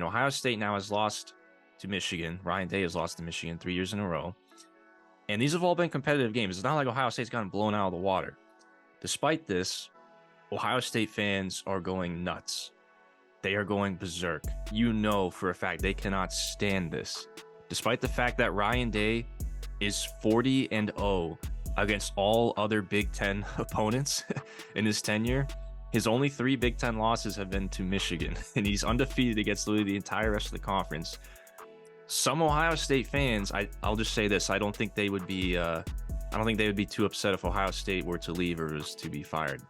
Ohio State now has lost to Michigan. Ryan Day has lost to Michigan 3 years in a row. And these have all been competitive games. It's not like Ohio State's gotten blown out of the water. Despite this, Ohio State fans are going nuts. They are going berserk. You know for a fact they cannot stand this. Despite the fact that Ryan Day is 40-0 against all other Big Ten opponents in his tenure, his only 3 Big Ten losses have been to Michigan, and he's undefeated against literally the entire rest of the conference. Some Ohio State fans, I'll just say this: I don't think they would be too upset if Ohio State were to leave or was to be fired.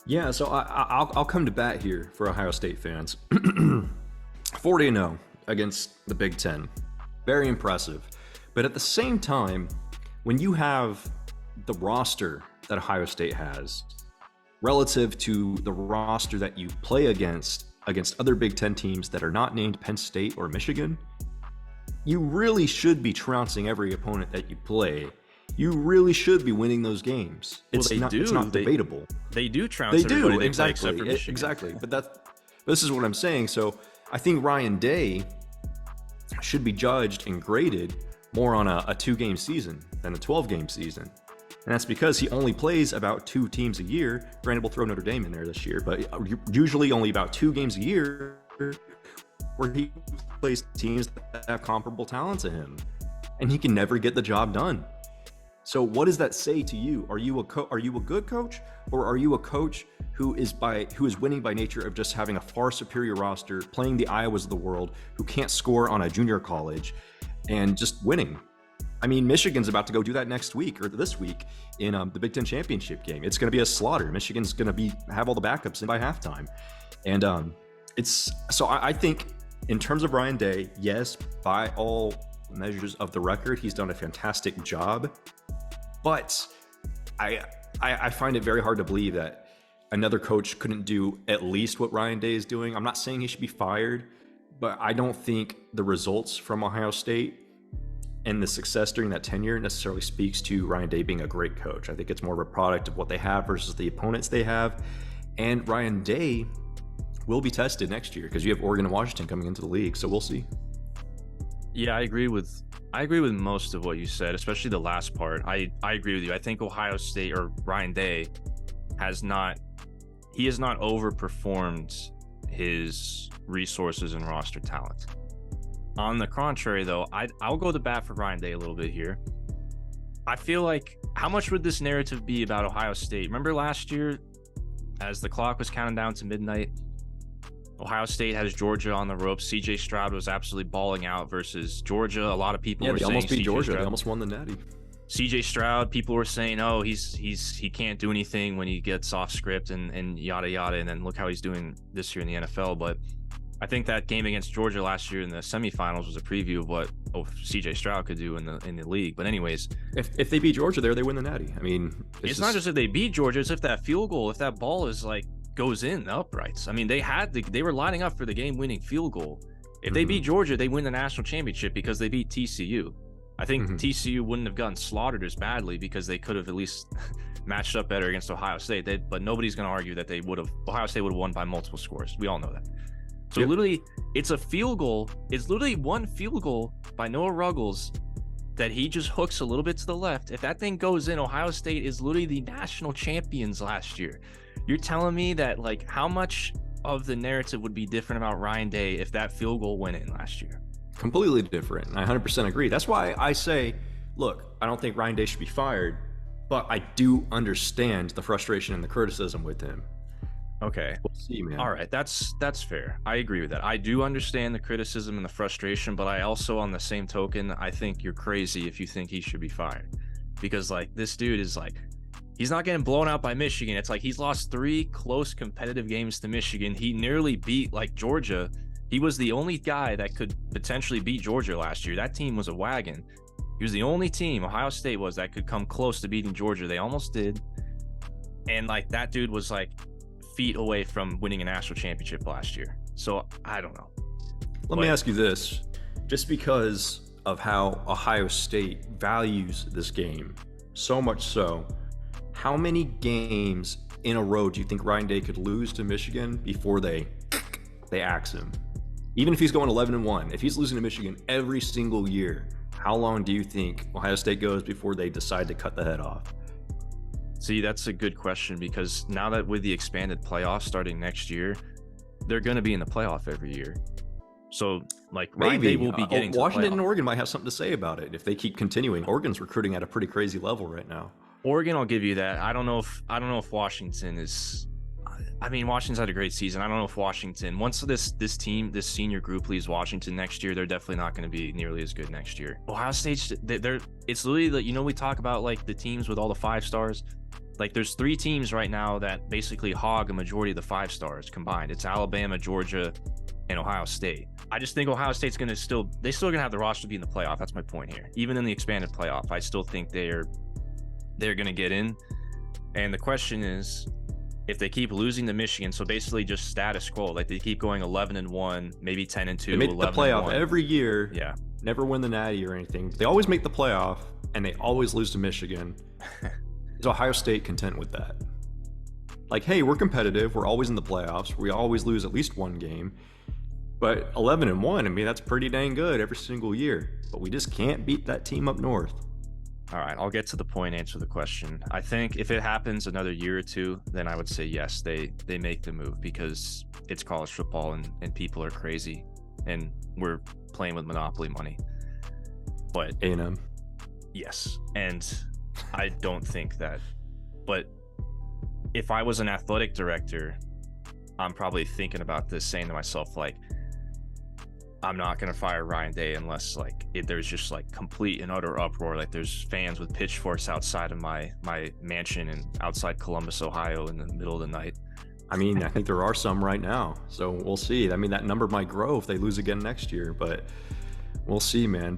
Yeah, so I'll come to bat here for Ohio State fans. 40-0 against the Big Ten, very impressive. But at the same time, when you have the roster that Ohio State has relative to the roster that you play against other Big Ten teams that are not named Penn State or Michigan, you really should be trouncing every opponent that you play. You really should be winning those games. It's not debatable. They do trounce everybody they play except for Michigan. Exactly. But this is what I'm saying. So I think Ryan Day should be judged and graded more on a 2-game season than a 12-game season. And that's because he only plays about 2 teams a year. Granted, we'll throw Notre Dame in there this year, but usually only about 2 games a year where he plays teams that have comparable talent to him. And he can never get the job done. So what does that say to you? Are you a good coach, or are you a coach who is winning by nature of just having a far superior roster, playing the Iowas of the world, who can't score on a junior college, and just winning? I mean, Michigan's about to go do that next week or this week in the Big Ten championship game. It's going to be a slaughter. Michigan's going to have all the backups in by halftime, and I think in terms of Ryan Day, yes, by all measures of the record, he's done a fantastic job. But I find it very hard to believe that another coach couldn't do at least what Ryan Day is doing. I'm not saying he should be fired, but I don't think the results from Ohio State and the success during that tenure necessarily speaks to Ryan Day being a great coach. I think it's more of a product of what they have versus the opponents they have. And Ryan Day will be tested next year because you have Oregon and Washington coming into the league, so we'll see. Yeah, I agree with most of what you said, especially the last part. I agree with you. I think Ohio State, or Ryan Day, has not overperformed his resources and roster talent. On the contrary, though, I'll go to bat for Ryan Day a little bit here. I feel like, how much would this narrative be about Ohio State? Remember last year, as the clock was counting down to midnight, Ohio State has Georgia on the ropes. CJ Stroud was absolutely balling out versus Georgia. A lot of people were saying almost beat Georgia. Stroud, they almost won the Natty. CJ Stroud, people were saying, oh, he can't do anything when he gets off script and yada yada. And then look how he's doing this year in the NFL. But I think that game against Georgia last year in the semifinals was a preview of what CJ Stroud could do in the league. But anyways, if they beat Georgia there, they win the Natty. I mean, it's not just if they beat Georgia, it's if that field goal, if that ball is like goes in the uprights. I mean, they were lining up for the game-winning field goal. If they beat Georgia, they win the national championship because they beat TCU. I think TCU wouldn't have gotten slaughtered as badly because they could have at least matched up better against Ohio State. But nobody's going to argue that Ohio State would have won by multiple scores. We all know that. So literally, it's a field goal. It's literally one field goal by Noah Ruggles that he just hooks a little bit to the left. If that thing goes in, Ohio State is literally the national champions last year. You're telling me that, like, how much of the narrative would be different about Ryan Day if that field goal went in last year? Completely different. I 100% agree. That's why I say, look, I don't think Ryan Day should be fired, but I do understand the frustration and the criticism with him. Okay. We'll see, man. All right. That's fair. I agree with that. I do understand the criticism and the frustration, but I also, on the same token, I think you're crazy if you think he should be fired. Because, like, this dude is like, he's not getting blown out by Michigan. It's like he's lost 3 close competitive games to Michigan. He nearly beat, like, Georgia. He was the only guy that could potentially beat Georgia last year. That team was a wagon. He was the only team, Ohio State was, that could come close to beating Georgia. They almost did. And, like, that dude was, like, feet away from winning a national championship last year. So, I don't know. Let me ask you this. Just because of how Ohio State values this game, so much so, how many games in a row do you think Ryan Day could lose to Michigan before they axe him? Even if he's going 11-1, if he's losing to Michigan every single year, how long do you think Ohio State goes before they decide to cut the head off? See, that's a good question, because now that with the expanded playoffs starting next year, they're going to be in the playoff every year. So, like, Ryan Day will be getting to Washington the and Oregon might have something to say about it if they keep continuing. Oregon's recruiting at a pretty crazy level right now. Oregon, I'll give you that. I don't know if Washington is. I mean, Washington's had a great season. I don't know if Washington, once this senior group leaves Washington next year, they're definitely not going to be nearly as good next year. Ohio State's, it's literally like, we talk about like the teams with all the 5 stars. Like, there's 3 teams right now that basically hog a majority of the 5 stars combined. It's Alabama, Georgia, and Ohio State. I just think Ohio State's going to still going to have the roster to be in the playoff. That's my point here. Even in the expanded playoff, I still think they're going to get in. And the question is, if they keep losing to Michigan, so basically just status quo, like they keep going 11-1, maybe 10-2, they make the playoff every year. Yeah, never win the Natty or anything. They always make the playoff, and they always lose to Michigan. Is Ohio State content with that? Like, hey, we're competitive. We're always in the playoffs. We always lose at least one game. But 11-1, I mean, that's pretty dang good every single year. But we just can't beat that team up north. All right, I'll get to the point, answer the question. I think if it happens another year or two, then I would say yes, they make the move, because it's college football and people are crazy and we're playing with monopoly money. But A&M. Yes, and I don't think that. But if I was an athletic director, I'm probably thinking about this, saying to myself, like, I'm not going to fire Ryan Day unless like there's just like complete and utter uproar. Like there's fans with pitchforks outside of my mansion and outside Columbus, Ohio in the middle of the night. I mean, I think there are some right now. So we'll see. I mean, that number might grow if they lose again next year, but we'll see, man.